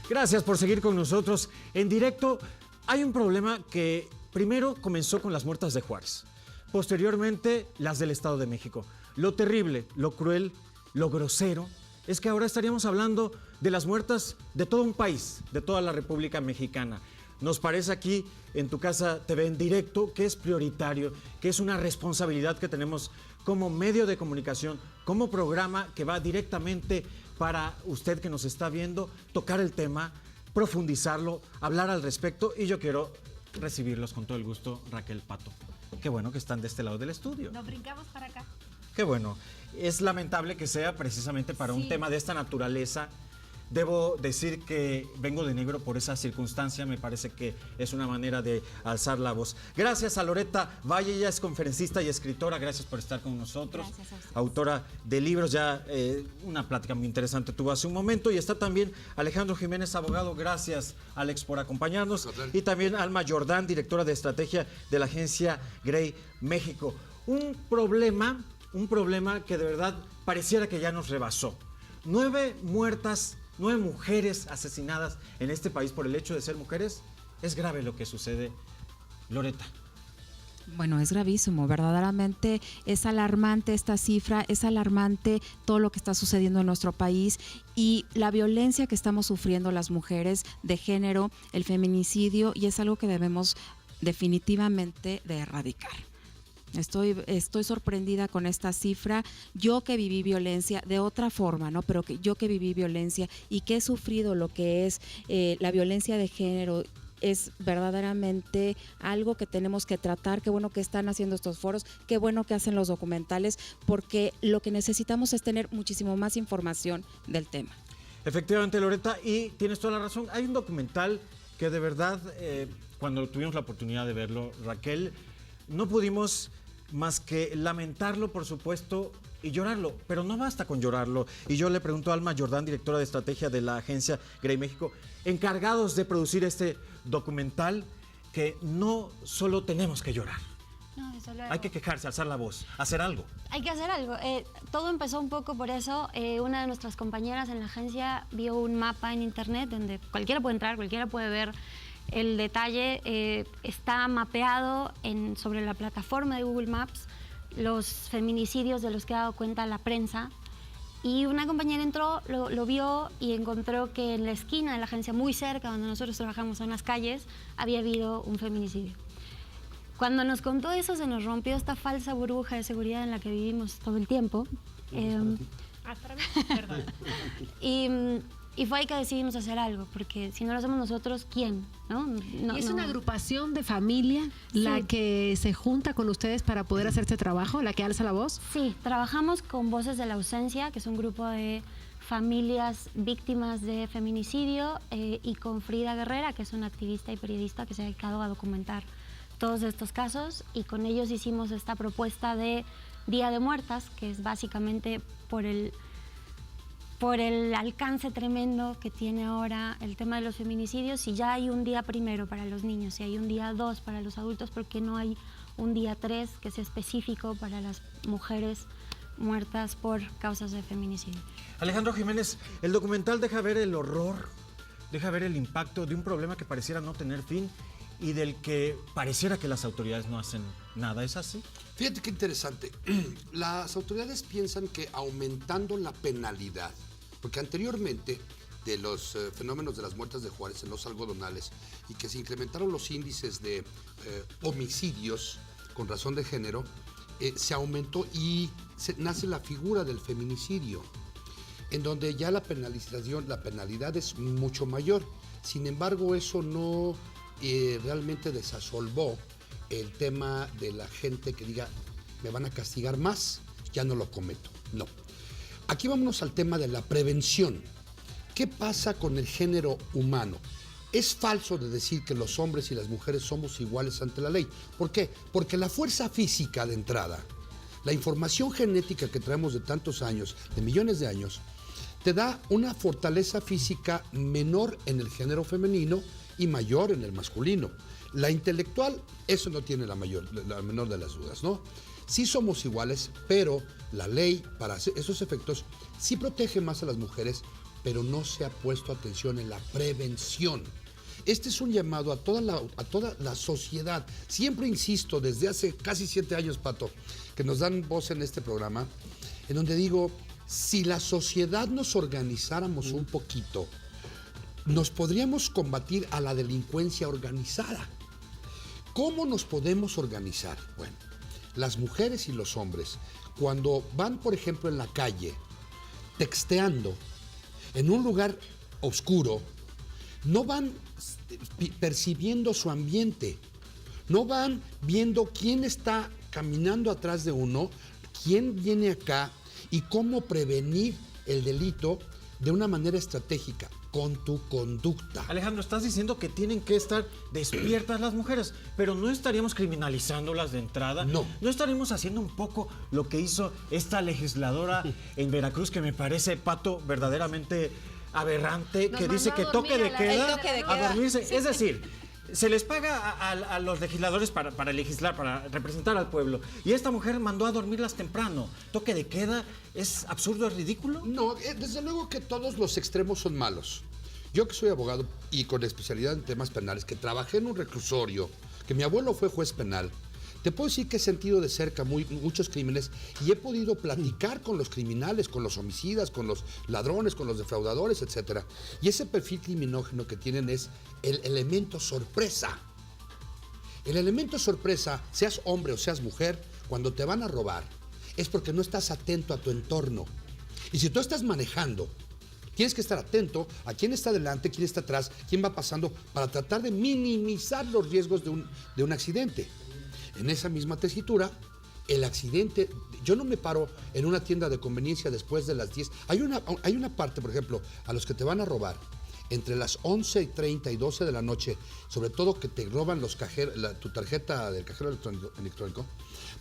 Gracias por seguir con nosotros. En directo hay un problema que primero comenzó con las muertas de Juárez, posteriormente las del Estado de México. Lo terrible, lo cruel, lo grosero es que ahora estaríamos hablando de las muertas de todo un país, de toda la República Mexicana. Nos parece aquí en Tu Casa TV en directo que es prioritario, que es una responsabilidad que tenemos como medio de comunicación, como programa que va directamente para usted que nos está viendo, tocar el tema, profundizarlo, hablar al respecto, y yo quiero recibirlos con todo el gusto, Raquel, Pato. Qué bueno que están de este lado del estudio. Nos brincamos para acá. Qué bueno. Es lamentable que sea precisamente para un tema de esta naturaleza. Debo decir que vengo de negro por esa circunstancia, me parece que es una manera de alzar la voz. Gracias a Loretta Valle, ella es conferencista y escritora, gracias por estar con nosotros. Gracias a ustedes. Autora de libros, ya una plática muy interesante tuvo hace un momento. Y está también Alejandro Jiménez, abogado, gracias Alex por acompañarnos. Y también Alma Jordán, directora de estrategia de la agencia Grey México. Un problema que de verdad pareciera que ya nos rebasó. 9 mujeres asesinadas en este país por el hecho de ser mujeres. Es grave lo que sucede, Loretta. Bueno, es gravísimo, verdaderamente es alarmante esta cifra, es alarmante todo lo que está sucediendo en nuestro país y la violencia que estamos sufriendo las mujeres de género, el feminicidio, y es algo que debemos definitivamente de erradicar. Estoy sorprendida con esta cifra. Yo que viví violencia de otra forma, ¿no? Pero yo que viví violencia y que he sufrido lo que es la violencia de género, es verdaderamente algo que tenemos que tratar. Qué bueno que están haciendo estos foros, qué bueno que hacen los documentales, porque lo que necesitamos es tener muchísimo más información del tema. Efectivamente, Loretta, y tienes toda la razón. Hay un documental que de verdad, cuando tuvimos la oportunidad de verlo, Raquel, no pudimos más que lamentarlo, por supuesto, y llorarlo, pero no basta con llorarlo. Y yo le pregunto a Alma Jordán, directora de estrategia de la agencia Grey México, encargados de producir este documental, que no solo tenemos que llorar. No, Hay que quejarse, alzar la voz, hacer algo. Hay que hacer algo. Todo empezó un poco por eso. Una de nuestras compañeras en la agencia vio un mapa en internet donde cualquiera puede entrar, cualquiera puede ver el detalle. Está mapeado sobre la plataforma de Google Maps los feminicidios de los que ha dado cuenta la prensa, y una compañera entró, lo vio y encontró que en la esquina de la agencia, muy cerca donde nosotros trabajamos en las calles, había habido un feminicidio. Cuando nos contó eso, se nos rompió esta falsa burbuja de seguridad en la que vivimos todo el tiempo. Para mí, perdón. Y fue ahí que decidimos hacer algo, porque si no lo hacemos nosotros, ¿quién? ¿Y es una agrupación de familia la que se junta con ustedes para poder hacer este trabajo, la que alza la voz? Sí, trabajamos con Voces de la Ausencia, que es un grupo de familias víctimas de feminicidio, y con Frida Guerrera, que es una activista y periodista que se ha dedicado a documentar todos estos casos, y con ellos hicimos esta propuesta de Día de Muertas, que es básicamente por el alcance tremendo que tiene ahora el tema de los feminicidios. Si ya hay un día primero para los niños, si hay un día 2 para los adultos, ¿por qué no hay un día 3 que sea específico para las mujeres muertas por causas de feminicidio? Alejandro Jiménez, el documental deja ver el horror, deja ver el impacto de un problema que pareciera no tener fin y del que pareciera que las autoridades no hacen nada. ¿Es así? Fíjate qué interesante. Las autoridades piensan que aumentando la penalidad, porque anteriormente de los fenómenos de las muertes de Juárez en los algodonales, y que se incrementaron los índices de homicidios con razón de género, se aumentó y nace la figura del feminicidio, en donde ya la penalidad es mucho mayor. Sin embargo, eso no realmente desasolvó el tema de la gente que diga, me van a castigar más, ya no lo cometo. No. Aquí vámonos al tema de la prevención. ¿Qué pasa con el género humano? Es falso de decir que los hombres y las mujeres somos iguales ante la ley. ¿Por qué? Porque la fuerza física de entrada, la información genética que traemos de tantos años, de millones de años, te da una fortaleza física menor en el género femenino y mayor en el masculino. La intelectual, eso no tiene la menor de las dudas, ¿no? Sí somos iguales, pero la ley, para esos efectos, sí protege más a las mujeres pero no se ha puesto atención en la prevención. Este es un llamado a toda la sociedad. Siempre insisto, desde hace casi 7 años, Pato, que nos dan voz en este programa, en donde digo, si la sociedad nos organizáramos un poquito, nos podríamos combatir a la delincuencia organizada. ¿Cómo nos podemos organizar? Bueno, las mujeres y los hombres, cuando van, por ejemplo, en la calle, texteando, en un lugar oscuro, no van percibiendo su ambiente, no van viendo quién está caminando atrás de uno, quién viene acá y cómo prevenir el delito de una manera estratégica, con tu conducta. Alejandro, estás diciendo que tienen que estar despiertas las mujeres, pero no estaríamos criminalizándolas de entrada. No. No estaríamos haciendo un poco lo que hizo esta legisladora en Veracruz, que me parece, Pato, verdaderamente aberrante, Nos que dice mandó que a toque dormir de a la- queda el toque de a queda. dormirse. Es decir, se les paga a los legisladores para legislar, para representar al pueblo. Y esta mujer mandó a dormirlas temprano. ¿Toque de queda es absurdo, es ridículo? No, desde luego que todos los extremos son malos. Yo que soy abogado y con especialidad en temas penales, que trabajé en un reclusorio, que mi abuelo fue juez penal, te puedo decir que he sentido de cerca muchos crímenes y he podido platicar con los criminales, con los homicidas, con los ladrones, con los defraudadores, etc. Y ese perfil criminógeno que tienen es el elemento sorpresa. El elemento sorpresa, seas hombre o seas mujer, cuando te van a robar, es porque no estás atento a tu entorno. Y si tú estás manejando, tienes que estar atento a quién está delante, quién está atrás, quién va pasando, para tratar de minimizar los riesgos de un accidente. En esa misma tesitura, el accidente, yo no me paro en una tienda de conveniencia después de las 10. Hay una parte, por ejemplo, a los que te van a robar entre las 11:30 y 12 de la noche, sobre todo que te roban los tu tarjeta del cajero electrónico,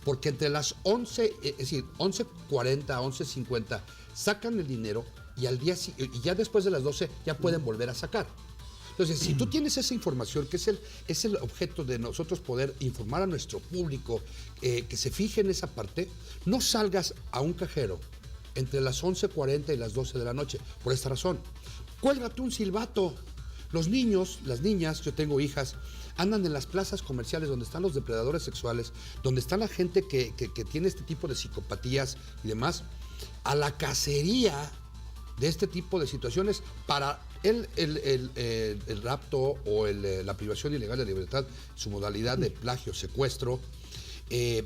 porque entre las 11, es decir, 11:40, 11:50, sacan el dinero y ya después de las 12 ya pueden volver a sacar. Entonces, si tú tienes esa información, que es el objeto de nosotros poder informar a nuestro público, que se fije en esa parte, no salgas a un cajero entre las 11:40 y las 12 de la noche, por esta razón. Cuélgate un silbato. Los niños, las niñas, yo tengo hijas, andan en las plazas comerciales donde están los depredadores sexuales, donde está la gente que tiene este tipo de psicopatías y demás, a la cacería de este tipo de situaciones para el rapto o la privación ilegal de libertad, su modalidad de plagio, secuestro,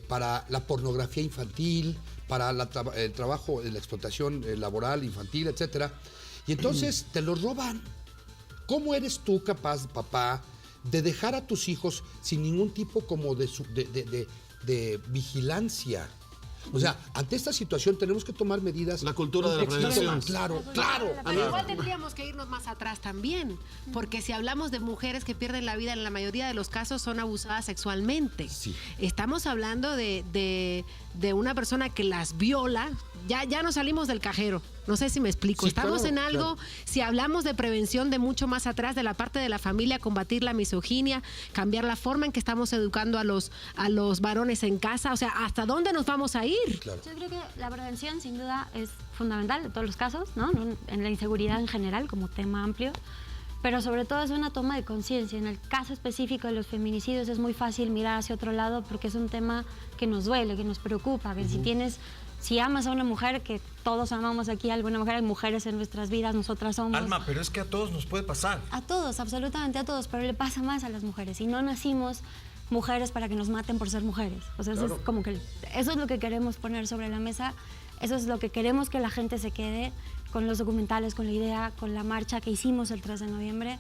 para la pornografía infantil, para el trabajo, la explotación laboral infantil, etcétera. Y entonces te los roban. ¿Cómo eres tú capaz, papá, de dejar a tus hijos sin ningún tipo como de vigilancia? O sea, ante esta situación tenemos que tomar medidas. La cultura de la prevención. Claro. Pero igual tendríamos que irnos más atrás también, porque si hablamos de mujeres que pierden la vida, en la mayoría de los casos son abusadas sexualmente. Sí. Estamos hablando de una persona que las viola. Ya no salimos del cajero. No sé si me explico. Sí, Estamos claro, en algo, claro. si hablamos de prevención de mucho más atrás, de la parte de la familia, combatir la misoginia, cambiar la forma en que estamos educando a los varones en casa. O sea, ¿hasta dónde nos vamos a ir? Claro. Yo creo que la prevención sin duda es fundamental en todos los casos, ¿no? En la inseguridad en general como tema amplio, pero sobre todo es una toma de conciencia. En el caso específico de los feminicidios es muy fácil mirar hacia otro lado porque es un tema que nos duele, que nos preocupa, que si amas a una mujer, que todos amamos aquí a alguna mujer, hay mujeres en nuestras vidas, nosotras somos. Alma, pero es que a todos nos puede pasar. A todos, absolutamente a todos, pero le pasa más a las mujeres. Y no nacimos mujeres para que nos maten por ser mujeres. O sea, Claro. eso es como que eso es lo que queremos poner sobre la mesa, eso es lo que queremos que la gente se quede con los documentales, con la idea, con la marcha que hicimos el 3 de noviembre,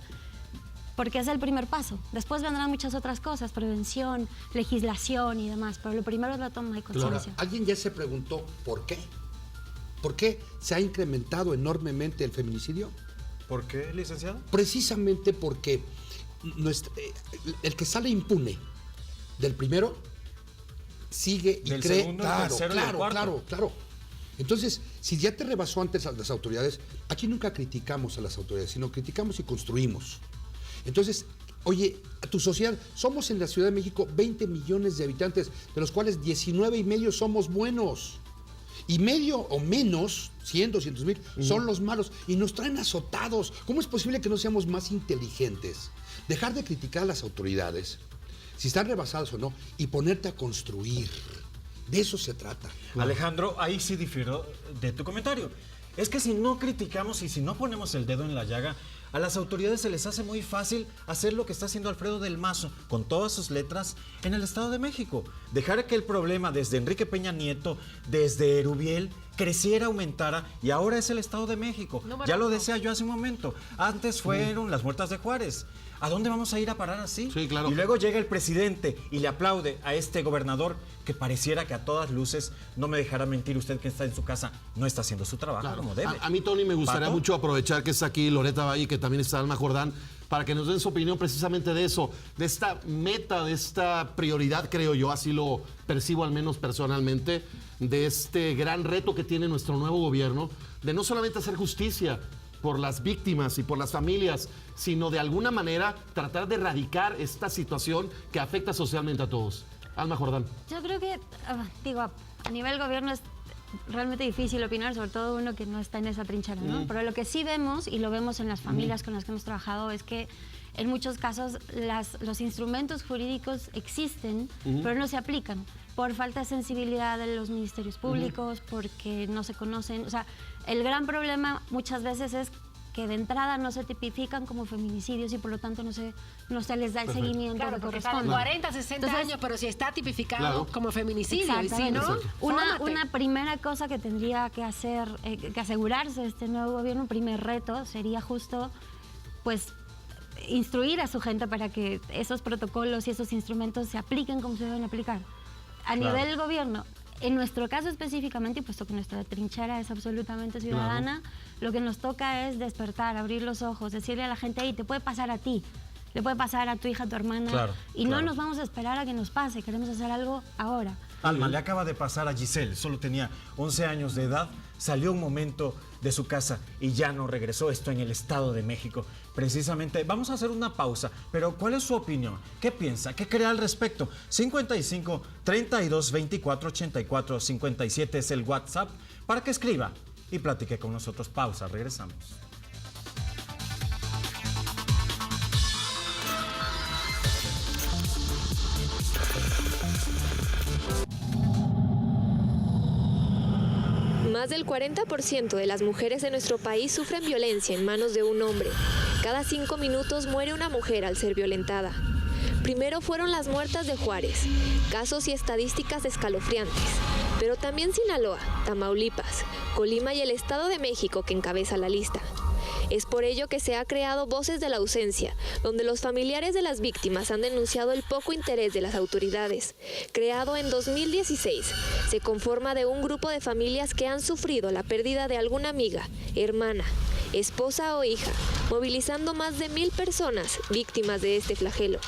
porque es el primer paso. Después vendrán muchas otras cosas, prevención, legislación y demás, pero lo primero es la toma de Ahora, conciencia. ¿alguien ya se preguntó por qué? ¿Por qué se ha incrementado enormemente el feminicidio? ¿Por qué, licenciado? Precisamente porque el que sale impune del primero sigue y Del cree. segundo, el tercero y el cuarto. Claro. Entonces, si ya te rebasó antes a las autoridades, aquí nunca criticamos a las autoridades, sino criticamos y construimos. Entonces, oye, a tu sociedad, somos en la Ciudad de México 20 millones de habitantes, de los cuales 19 y medio somos buenos. y medio o menos, 100, 200,000, son los malos y nos traen azotados. ¿Cómo es posible que no seamos más inteligentes? Dejar de criticar a las autoridades, si están rebasadas o no, y ponerte a construir. De eso se trata. Alejandro, ahí sí difiero de tu comentario. Es que si no criticamos y si no ponemos el dedo en la llaga, a las autoridades se les hace muy fácil hacer lo que está haciendo Alfredo del Mazo con todas sus letras en el Estado de México. Dejar que el problema desde Enrique Peña Nieto, desde Erubiel, creciera, aumentara y ahora es el Estado de México. Ya lo decía yo hace un momento. Antes fueron las muertas de Juárez. ¿A dónde vamos a ir a parar así? Sí, claro. Y luego llega el presidente y le aplaude a este gobernador que pareciera que a todas luces, no me dejará mentir usted que está en su casa, no está haciendo su trabajo Claro. como debe. A mí, Tony, me gustaría ¿Pato? mucho aprovechar que está aquí Loreta Valle, que también está Alma Jordán, para que nos den su opinión precisamente de eso, de esta meta, de esta prioridad, creo yo, así lo percibo al menos personalmente, de este gran reto que tiene nuestro nuevo gobierno, de no solamente hacer justicia por las víctimas y por las familias, sino de alguna manera tratar de erradicar esta situación que afecta socialmente a todos. Alma Jordán. Yo creo que, a nivel gobierno es realmente difícil opinar, sobre todo uno que no está en esa trinchera, ¿no? Pero lo que sí vemos, y lo vemos en las familias con las que hemos trabajado, es que en muchos casos los instrumentos jurídicos existen, pero no se aplican por falta de sensibilidad de los ministerios públicos, porque no se conocen. O sea, el gran problema muchas veces es que de entrada no se tipifican como feminicidios y por lo tanto no se les da el seguimiento Claro, que porque corresponde. cada 40, 60 Entonces, pero si está tipificado Claro. como feminicidio, y si exactamente. no, fórmate. Una primera cosa que tendría que hacer, que asegurarse este nuevo gobierno, un primer reto sería justo, pues, instruir a su gente para que esos protocolos y esos instrumentos se apliquen como se deben aplicar. A nivel gobierno, en nuestro caso específicamente, y puesto que nuestra trinchera es absolutamente ciudadana, lo que nos toca es despertar, abrir los ojos, decirle a la gente, hey, te puede pasar a ti, le puede pasar a tu hija, a tu hermana, no nos vamos a esperar a que nos pase, queremos hacer algo ahora. Alma, le acaba de pasar a Giselle, solo tenía 11 años de edad, salió un momento de su casa y ya no regresó, esto en el Estado de México. Precisamente, vamos a hacer una pausa, pero ¿cuál es su opinión? ¿Qué piensa? ¿Qué cree al respecto? 55 32 24 84 57 es el WhatsApp para que escriba y platique con nosotros. Pausa, regresamos. Más del 40% de las mujeres en nuestro país sufren violencia en manos de un hombre. Cada 5 minutos muere una mujer al ser violentada. Primero fueron las muertas de Juárez, casos y estadísticas escalofriantes, pero también Sinaloa, Tamaulipas, Colima y el Estado de México que encabeza la lista. Es por ello que se ha creado Voces de la Ausencia, donde los familiares de las víctimas han denunciado el poco interés de las autoridades. Creado en 2016, se conforma de un grupo de familias que han sufrido la pérdida de alguna amiga, hermana, esposa o hija, movilizando más de 1,000 personas víctimas de este flagelo.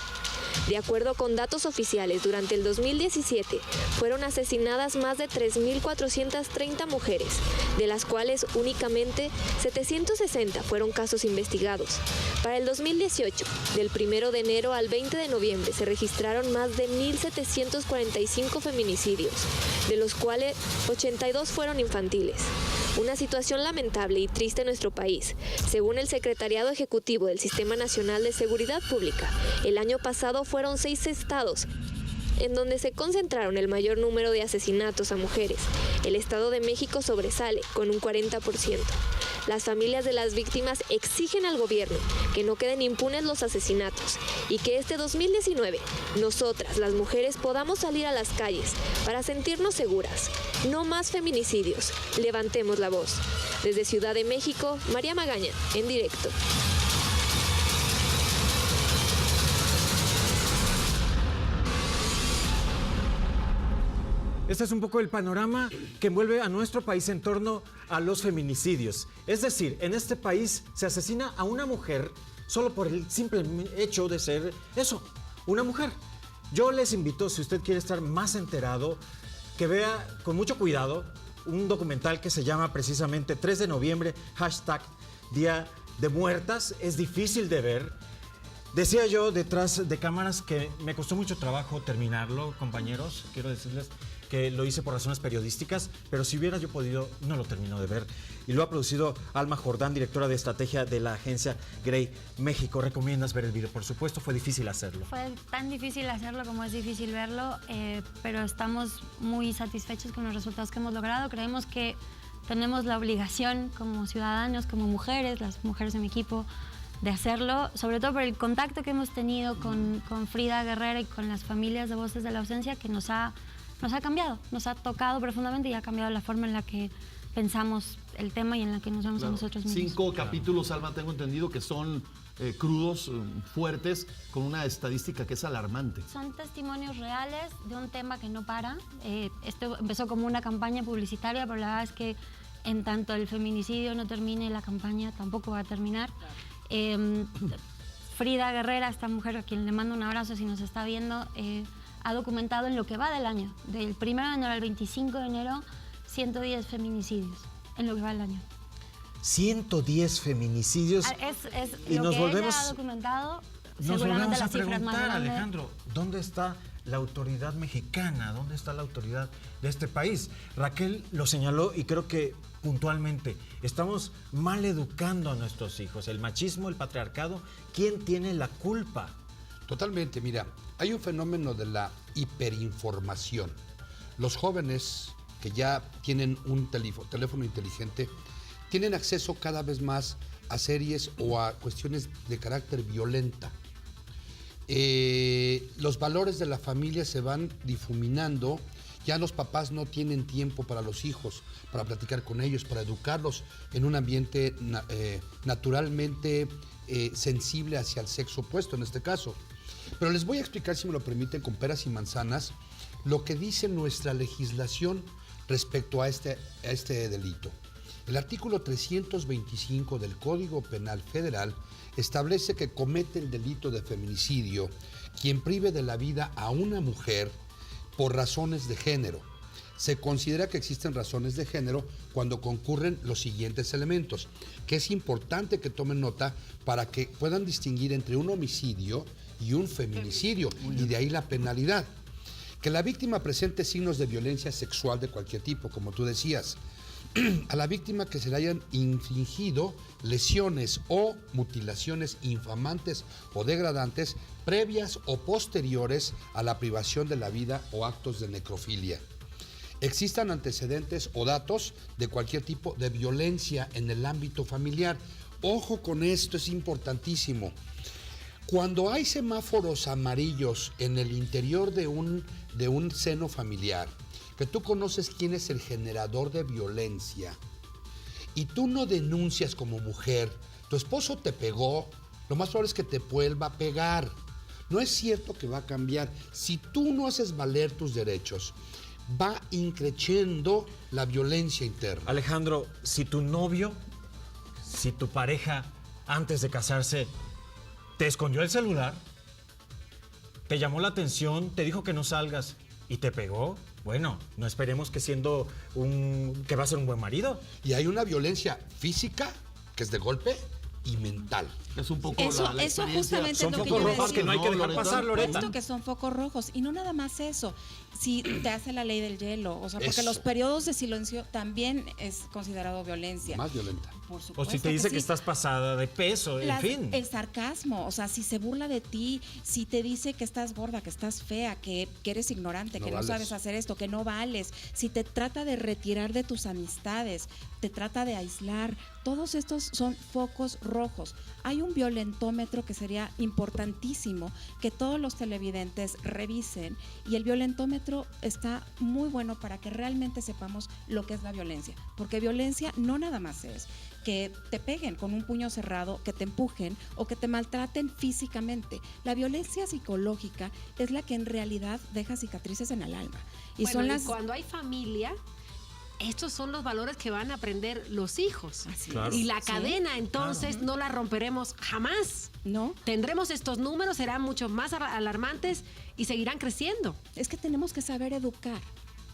De acuerdo con datos oficiales, durante el 2017 fueron asesinadas más de 3.430 mujeres, de las cuales únicamente 760 fueron casos investigados. Para el 2018, del 1 de enero al 20 de noviembre, se registraron más de 1.745 feminicidios, de los cuales 82 fueron infantiles. Una situación lamentable y triste en nuestro país. Según el Secretariado Ejecutivo del Sistema Nacional de Seguridad Pública, el año pasado fueron 6 estados en donde se concentraron el mayor número de asesinatos a mujeres. El Estado de México sobresale con un 40%. Las familias de las víctimas exigen al gobierno que no queden impunes los asesinatos y que este 2019 nosotras, las mujeres, podamos salir a las calles para sentirnos seguras. No más feminicidios. Levantemos la voz. Desde Ciudad de México, María Magaña, en directo. Este es un poco el panorama que envuelve a nuestro país en torno a los feminicidios. Es decir, en este país se asesina a una mujer solo por el simple hecho de ser eso, una mujer. Yo les invito, si usted quiere estar más enterado, que vea con mucho cuidado un documental que se llama precisamente 3 de noviembre, #Día de Muertas. Es difícil de ver. Decía yo detrás de cámaras que me costó mucho trabajo terminarlo, compañeros. Quiero decirles que lo hice por razones periodísticas, pero si hubiera yo podido, no lo termino de ver. Y lo ha producido Alma Jordán, directora de estrategia de la agencia Grey México. ¿Recomiendas ver el video? Por supuesto, fue difícil hacerlo. Fue tan difícil hacerlo como es difícil verlo, pero estamos muy satisfechos con los resultados que hemos logrado. Creemos que tenemos la obligación como ciudadanos, como mujeres, las mujeres de mi equipo, de hacerlo, sobre todo por el contacto que hemos tenido con Frida Guerrera y con las familias de Voces de la Ausencia, que nos ha cambiado, nos ha tocado profundamente y ha cambiado la forma en la que pensamos el tema y en la que nos vemos a nosotros mismos. 5 capítulos, Alma, tengo entendido que son crudos, fuertes, con una estadística que es alarmante. Son testimonios reales de un tema que no para. Esto empezó como una campaña publicitaria, pero la verdad es que en tanto el feminicidio no termine, la campaña tampoco va a terminar. Frida Guerrera, esta mujer a quien le mando un abrazo si nos está viendo, ha documentado en lo que va del año, del 1 de enero al 25 de enero, 110 feminicidios en lo que va del año. 110 feminicidios. Y lo que ella ha documentado, nos seguramente volvemos a la cifra es más preguntar, grande. Alejandro, ¿dónde está la autoridad mexicana? ¿Dónde está la autoridad de este país? Raquel lo señaló y creo que puntualmente estamos mal educando a nuestros hijos. El machismo, el patriarcado, ¿quién tiene la culpa? Totalmente, mira, hay un fenómeno de la hiperinformación. Los jóvenes que ya tienen un teléfono inteligente tienen acceso cada vez más a series o a cuestiones de carácter violenta. Los valores de la familia se van difuminando. Ya los papás no tienen tiempo para los hijos, para platicar con ellos, para educarlos en un ambiente naturalmente sensible hacia el sexo opuesto en este caso. Pero les voy a explicar, si me lo permiten, con peras y manzanas, lo que dice nuestra legislación respecto a este delito. El artículo 325 del Código Penal Federal establece que comete el delito de feminicidio quien prive de la vida a una mujer por razones de género. Se considera que existen razones de género cuando concurren los siguientes elementos, que es importante que tomen nota para que puedan distinguir entre un homicidio y un feminicidio, y de ahí la penalidad. Que la víctima presente signos de violencia sexual de cualquier tipo, como tú decías. A la víctima que se le hayan infligido lesiones o mutilaciones infamantes o degradantes previas o posteriores a la privación de la vida o actos de necrofilia. Existan antecedentes o datos de cualquier tipo de violencia en el ámbito familiar. Ojo con esto, es importantísimo. Cuando hay semáforos amarillos en el interior de un seno familiar, que tú conoces quién es el generador de violencia y tú no denuncias como mujer, tu esposo te pegó, lo más probable es que te vuelva a pegar. No es cierto que va a cambiar. Si tú no haces valer tus derechos, va increciendo la violencia interna. Alejandro, si tu novio, si tu pareja, antes de casarse, te escondió el celular, te llamó la atención, te dijo que no salgas y te pegó, bueno, no esperemos que que va a ser un buen marido. Y hay una violencia física, que es de golpe, y mental. Es un poco Eso la experiencia. justamente Son es lo que focos yo iba a rojos decir. que no hay que dejar pasar, Loreta. Puesto que son focos rojos. Y no nada más eso. Si te hace la ley del hielo, o sea, porque Eso. los periodos de silencio también es considerado violencia. Más violenta. Por O supuesto si te dice que sí. estás pasada de peso, en fin. El sarcasmo, o sea, si se burla de ti, si te dice que estás gorda, que estás fea, que eres ignorante, No que vales. no sabes hacer esto, que no vales, si te trata de retirar de tus amistades, te trata de aislar, todos estos son focos rojos. Hay un violentómetro que sería importantísimo que todos los televidentes revisen, y el violentómetro está muy bueno para que realmente sepamos lo que es la violencia, porque violencia no nada más es que te peguen con un puño cerrado, que te empujen o que te maltraten físicamente. La violencia psicológica es la que en realidad deja cicatrices en el alma. Y Bueno, son y las... cuando hay familia, estos son los valores que van a aprender los hijos. Así Claro. es. Y la Sí, cadena, entonces, no la romperemos jamás. ¿no? Tendremos estos números, serán mucho más alarmantes y seguirán creciendo. Es que tenemos que saber educar.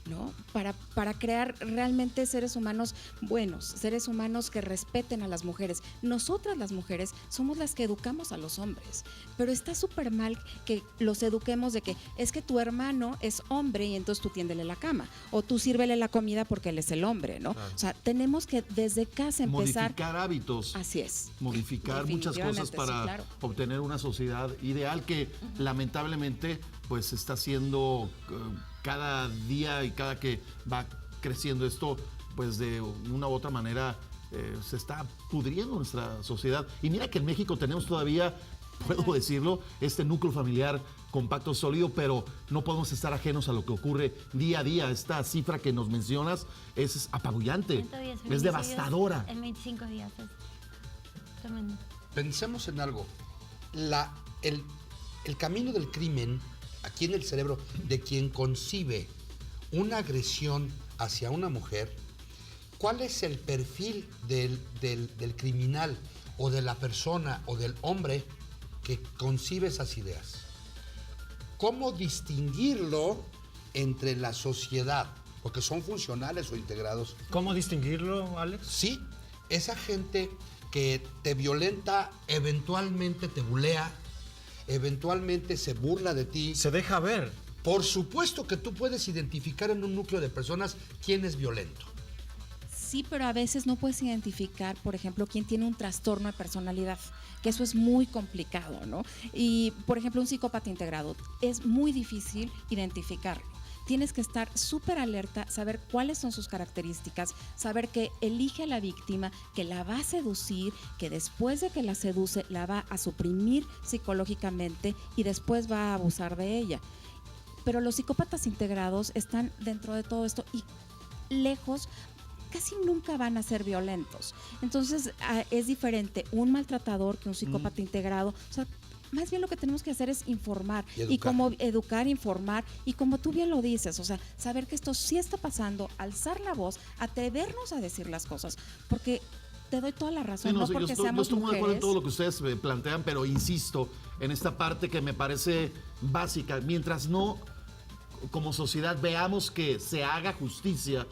¿no? Para crear realmente seres humanos buenos, seres humanos que respeten a las mujeres. Nosotras las mujeres somos las que educamos a los hombres, pero está súper mal que los eduquemos de que es que tu hermano es hombre y entonces tú tiéndele la cama, o tú sírvele la comida porque él es el hombre, ¿no? Claro. O sea, tenemos que desde casa empezar. Modificar hábitos. Así es. Modificar muchas cosas Definitivamente, para sí, claro. obtener una sociedad ideal que lamentablemente pues está siendo cada día y cada que va creciendo esto, pues de una u otra manera se está pudriendo nuestra sociedad. Y mira que en México tenemos todavía, puedo decirlo, este núcleo familiar compacto, sólido, pero no podemos estar ajenos a lo que ocurre día a día. Esta cifra que nos mencionas es apabullante, 110 es devastadora. En 25 días. Es tremendo. Pensemos en algo. El camino del crimen, aquí en el cerebro de quien concibe una agresión hacia una mujer, ¿cuál es el perfil del criminal o de la persona o del hombre que concibe esas ideas? ¿Cómo distinguirlo entre la sociedad? Porque son funcionales o integrados. ¿Cómo distinguirlo, Alex? Sí, esa gente que te violenta, eventualmente te bulea, eventualmente se burla de ti. Se deja ver. Por supuesto que tú puedes identificar en un núcleo de personas quién es violento. Sí, pero a veces no puedes identificar, por ejemplo, quién tiene un trastorno de personalidad, que eso es muy complicado, ¿no? Y, por ejemplo, un psicópata integrado, es muy difícil identificarlo. Tienes que estar súper alerta, saber cuáles son sus características, saber que elige a la víctima, que la va a seducir, que después de que la seduce la va a suprimir psicológicamente y después va a abusar de ella. Pero los psicópatas integrados están dentro de todo esto y lejos, casi nunca van a ser violentos. Entonces es diferente un maltratador que un psicópata integrado. O sea, más bien lo que tenemos que hacer es informar y como educar, informar y como tú bien lo dices, o sea, saber que esto sí está pasando, alzar la voz, atrevernos a decir las cosas, porque te doy toda la razón, Sí, no sí, porque yo estoy seamos muy de acuerdo en mujeres. todo lo que ustedes plantean, pero insisto en esta parte que me parece básica. Mientras no, como sociedad, veamos que se haga justicia,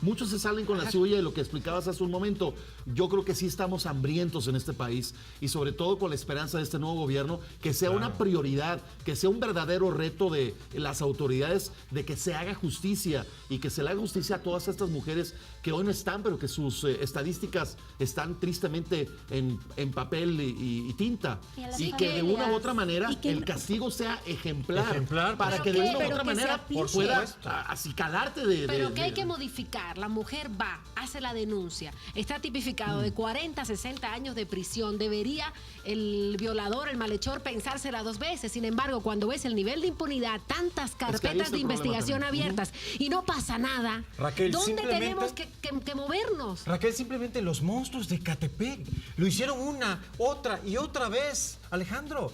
muchos se salen con la suya y lo que explicabas hace un momento. Yo creo que sí estamos hambrientos en este país y sobre todo con la esperanza de este nuevo gobierno que sea una prioridad, que sea un verdadero reto de las autoridades de que se haga justicia y que se le haga justicia a todas estas mujeres que hoy no están, pero que sus estadísticas están tristemente en papel y tinta. Y a las Y que de una u familias. otra manera Y que el castigo sea ejemplar, Ejemplar, para pero que de que- una u pero otra que se manera aplique. pueda acicalarte de... Pero que hay que modificar. La mujer va, hace la denuncia. Está tipificado de 40 a 60 años de prisión. Debería el violador, el malhechor, pensársela 2 veces. Sin embargo, cuando ves el nivel de impunidad, tantas que ahí carpetas está de el problema investigación también. abiertas y no pasa nada, Raquel, ¿dónde simplemente- tenemos que movernos? Raquel, simplemente los monstruos de Catepec lo hicieron una, otra y otra vez, Alejandro.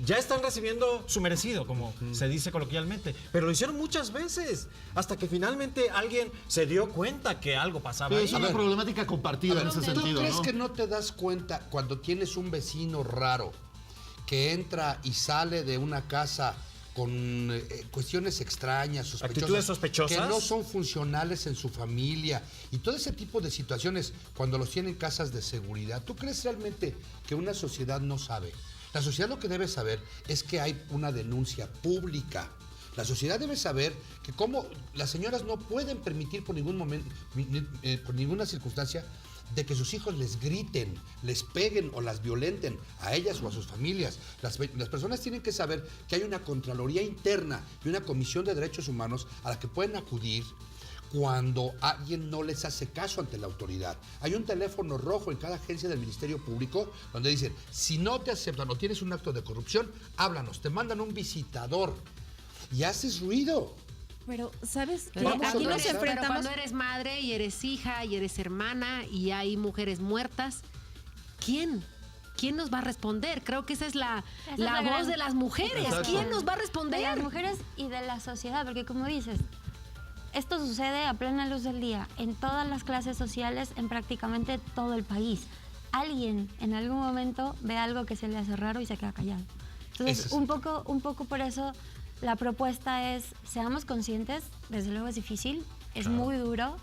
Ya están recibiendo su merecido, como se dice coloquialmente, pero lo hicieron muchas veces, hasta que finalmente alguien se dio cuenta que algo pasaba ahí. Es una problemática compartida en ese ¿Tú sentido, crees ¿no? que no te das cuenta cuando tienes un vecino raro que entra y sale de una casa con cuestiones extrañas, sospechosas, ¿Actitudes sospechosas? que no son funcionales en su familia y todo ese tipo de situaciones cuando los tienen casas de seguridad? ¿Tú crees realmente que una sociedad no sabe? La sociedad lo que debe saber es que hay una denuncia pública. La sociedad debe saber que como las señoras no pueden permitir por ningún momento, por ninguna circunstancia, de que sus hijos les griten, les peguen o las violenten a ellas o a sus familias. Las personas tienen que saber que hay una Contraloría Interna y una Comisión de Derechos Humanos a la que pueden acudir cuando alguien no les hace caso ante la autoridad. Hay un teléfono rojo en cada agencia del Ministerio Público donde dicen, si no te aceptan o tienes un acto de corrupción, háblanos, te mandan un visitador y haces ruido. Pero, ¿sabes? Pero Vamos a Aquí nos organizar. Pero enfrentamos. cuando eres madre y eres hija y eres hermana y hay mujeres muertas, ¿quién? ¿Quién nos va a responder? Creo que esa es la Esa es la voz gran- de las mujeres. Exacto. ¿Quién nos va a De responder? las mujeres y de la sociedad, porque como dices, esto sucede a plena luz del día, en todas las clases sociales, en prácticamente todo el país. Alguien en algún momento ve algo que se le hace raro y se queda callado. Entonces, Ese es- un poco por eso La propuesta es, seamos conscientes, desde luego es difícil, es Claro. muy duro,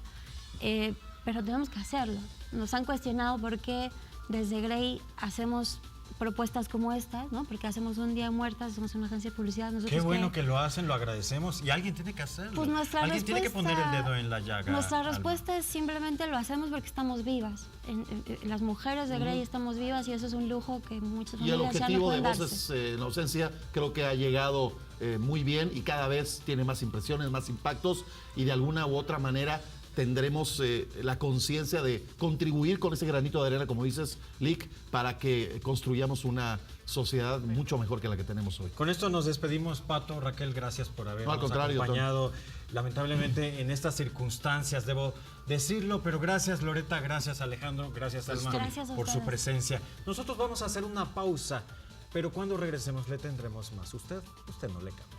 pero tenemos que hacerlo. Nos han cuestionado por qué desde Grey hacemos propuestas como estas, ¿no? Porque hacemos un día de muertas, somos una agencia de publicidad. Qué nosotros bueno que lo hacen, lo agradecemos y alguien tiene que hacerlo. Pues nuestra alguien tiene que respuesta- poner el dedo en la llaga. Nuestra Alma. respuesta es simplemente lo hacemos porque estamos vivas. Las mujeres de Grey estamos vivas y eso es un lujo que muchas Y el familias ya no objetivo de pueden Voces darse. en Ausencia creo que ha llegado muy bien y cada vez tiene más impresiones, más impactos y de alguna u otra manera tendremos la conciencia de contribuir con ese granito de arena, como dices, Lick, para que construyamos una sociedad mucho mejor que la que tenemos hoy. Con esto nos despedimos, Pato, Raquel, gracias por habernos No, al contrario, acompañado. Lamentablemente en estas circunstancias debo decirlo, pero gracias Loreta, gracias Alejandro, gracias Alma Gracias a por su ustedes. presencia. Nosotros vamos a hacer una pausa, pero cuando regresemos le tendremos más. Usted no le cambie.